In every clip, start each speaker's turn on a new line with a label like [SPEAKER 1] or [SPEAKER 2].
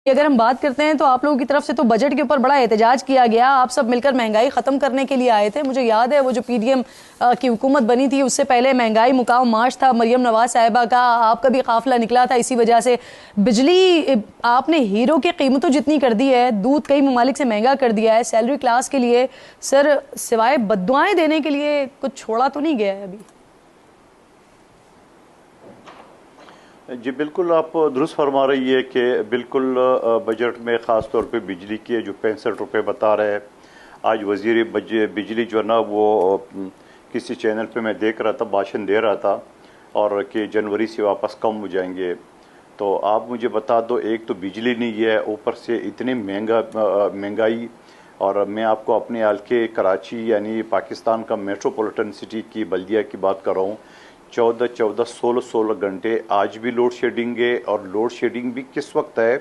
[SPEAKER 1] अगर हम बात करते हैं तो आप लोगों की तरफ से तो बजट के ऊपर बड़ा एहतजाज किया गया। आप सब मिलकर महंगाई ख़त्म करने के लिए आए थे। मुझे याद है वो जो पीडीएम की हुकूमत बनी थी उससे पहले महंगाई मुकाम मार्च था मरियम नवाज साहिबा का, आपका भी काफिला निकला था इसी वजह से। बिजली आपने हीरो की कीमतों जितनी कर दी है, दूध कई ममालिक से महंगा कर दिया है। सैलरी क्लास के लिए सर सिवाय बद्दुआएं देने के लिए कुछ छोड़ा तो नहीं गया है अभी?
[SPEAKER 2] जी बिल्कुल, आप दुरुस्त फरमा रही है कि बिल्कुल बजट में ख़ास तौर पे बिजली के जो 65 रुपये बता रहे हैं। आज वज़ीर बिजली जो है ना वो किसी चैनल पे मैं देख रहा था, भाषण दे रहा था और कि जनवरी से वापस कम हो जाएंगे। तो आप मुझे बता दो, एक तो बिजली नहीं है, ऊपर से इतनी महंगाई। और मैं आपको अपने हल्के कराची यानी पाकिस्तान का मेट्रोपॉलिटन सिटी की बल्दिया की बात कर रहा हूँ। 14-14, 16-16 घंटे आज भी लोड शेडिंग है। और लोड शेडिंग भी किस वक्त है?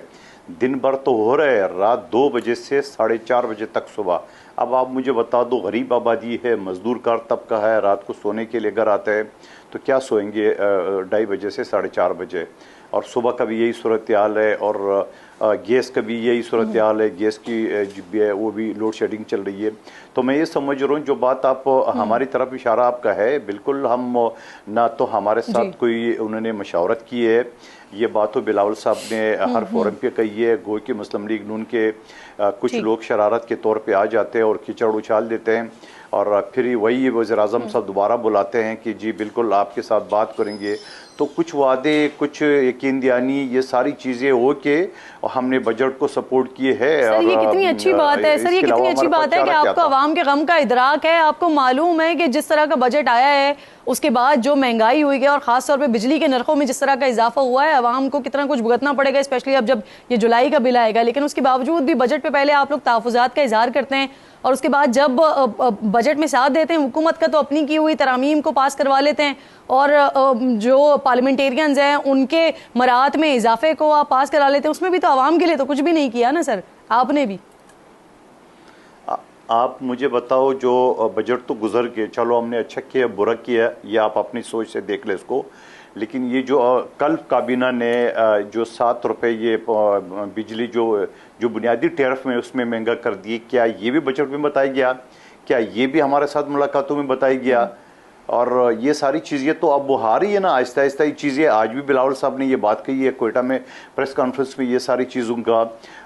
[SPEAKER 2] दिन भर तो हो रहा है, रात 2 बजे से 4:30 बजे तक सुबह। अब आप मुझे बता दो, गरीब आबादी है, मजदूर कार तबका है, रात को सोने के लिए घर आता है तो क्या सोएंगे 2:30 बजे से 4:30 बजे? और सुबह का भी यही सूरत हाल है। और गैस का भी यही सूरत हाल है, गैस की भी है वो भी लोड शेडिंग चल रही है। तो मैं ये समझ रहा हूँ जो बात आप हमारी तरफ इशारा आपका है, बिल्कुल हम ना तो हमारे साथ कोई उन्होंने मशावरत की है। ये बात तो बिलावल साहब ने हर फोरम पे कही है। गो कि मुस्लिम लीग नून के कुछ लोग शरारत के तौर पे आ जाते हैं और कीचड़ उछाल देते हैं और फिर वही वज़ीर आज़म साहब दोबारा बुलाते हैं कि जी बिल्कुल आपके साथ बात करेंगे। तो कुछ वादे, कुछ यकीन दयानी, ये सारी चीज़ें हो के हमने बजट को सपोर्ट किए है।
[SPEAKER 1] सर ये कितनी अच्छी बात है, सर ये कितनी अच्छी बात है कि आपको आवाम के गम का इदराक है। आपको मालूम है कि जिस तरह का बजट आया है उसके बाद जो महंगाई हुई है और ख़ास तौर पे बिजली के नरखों में जिस तरह का इजाफा हुआ है, आवाम को कितना कुछ भुगतना पड़ेगा, स्पेशली अब जब ये जुलाई का बिल आएगा। लेकिन उसके बावजूद भी बजट पे पहले आप लोग तहफ़्फ़ुज़ात का इजहार करते हैं और उसके बाद जब बजट में साथ देते हैं हुकूमत का तो अपनी की हुई तरामीम को पास करवा लेते हैं और जो पार्लियामेंटेरियंस हैं उनके मराहत में इजाफे को आप पास करा लेते हैं। उसमें भी तो आवाम के लिए तो कुछ भी नहीं किया ना सर आपने भी।
[SPEAKER 2] आप मुझे बताओ, जो बजट तो गुजर गए, चलो हमने अच्छा किया बुरा किया, ये आप अपनी सोच से देख ले इसको। लेकिन ये जो कल काबीना ने जो 7 रुपये ये बिजली जो बुनियादी टैरिफ में उसमें महंगा कर दिए, क्या ये भी बजट में बताया गया? क्या ये भी हमारे साथ मुलाकातों में बताया गया? और ये सारी चीज़ें तो अब आ रही है ना आहिस्ता आहिस्ता ये चीज़ें। आज भी बिलावल साहब ने ये बात कही है क्वेटा में प्रेस कॉन्फ्रेंस में ये सारी चीज़ों का।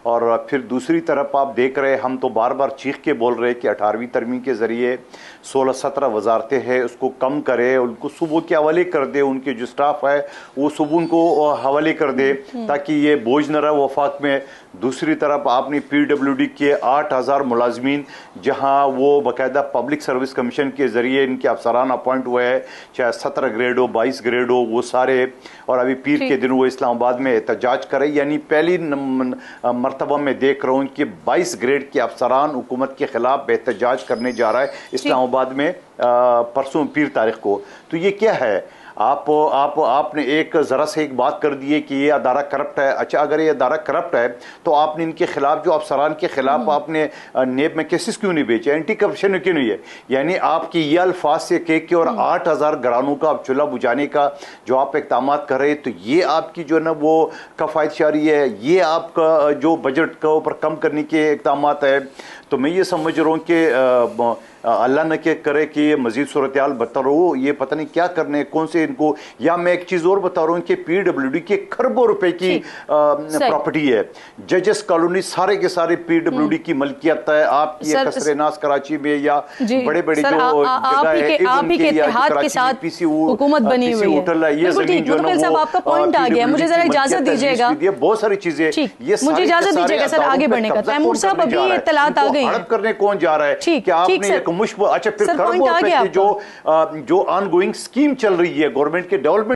[SPEAKER 2] और फिर दूसरी तरफ आप देख रहे हैं, हम तो बार बार चीख के बोल रहे हैं कि 18वीं तरमीम के ज़रिए 16-17 वजारतें हैं उसको कम करे, उनको सुबह के हवाले कर दे, उनके जो स्टाफ है वो सुबह उनको हवाले कर दे ताकि ये बोझ न रहे वफाक में। दूसरी तरफ आपने PWD के 8,000 मुलाजमीन जहाँ वो बाकायदा पब्लिक सर्विस कमीशन के ज़रिए इनके अफसरान अपॉइंट हुए हैं, चाहे 17 ग्रेड हो 22 ग्रेड हो वो सारे। और अभी पीर के दिन वो इस्लामाबाद में एहतजाज करे, यानी पहली मरतबा में देख रहा हूँ कि 22 ग्रेड के अफसरान हुकूमत के खिलाफ एहतजाज करने जा रहा है इस्लामाबाद में परसों पीर तारीख को। तो ये क्या है? आपने एक ज़रा से एक बात कर दी है कि ये अदारा करप्ट है। अच्छा, अगर ये अदारा करप्ट है तो आपने इनके खिलाफ, जो अफसरान के खिलाफ आपने नेब में केसेस क्यों नहीं भेजे, एंटी करप्शन क्यों नहीं है? यानी आपकी ये अल्फाज से कह के और 8,000 घरानों का आप चूल्हा बुझाने का जो आप इक़दाम कर रहे हैं, तो ये आपकी जो है ना वो कफ़ायतशारी है, ये आपका जो बजट का ऊपर कम करने के इक़दाम है। तो मैं ये समझ रहा हूँ कि अल्लाह न के करे कि ये मजीद सूरत हाल बदतर हो, ये पता नहीं क्या करने कौन से इनको। या मैं एक चीज़ और बता रहा हूँ कि PWD के खरबों रुपए की प्रॉपर्टी है। जजेस कॉलोनी सारे के सारे PWD की मलकियत है। आपकी कसरे नास कराची में या बड़े बड़े जो जगह है
[SPEAKER 1] आप ही के इत्तेहाद के साथ हुकूमत बनी हुई है।
[SPEAKER 2] ये जमीन जो है
[SPEAKER 1] वो आपका पॉइंट आ गया, मुझे जरा इजाजत दीजिएगा।
[SPEAKER 2] बहुत सारी चीजें, ये
[SPEAKER 1] मुझे इजाजत दीजिएगा सर आगे बढ़ने का। तैमूर साहब अभी इत्तलात आ गई
[SPEAKER 2] हड़प करने कौन जा रहा है कि आपने एक मुश्किल, अच्छा फिर खरबों रुपए की जो ऑनगोइंग स्कीम चल रही है गवर्नमेंट के डेवलपमेंट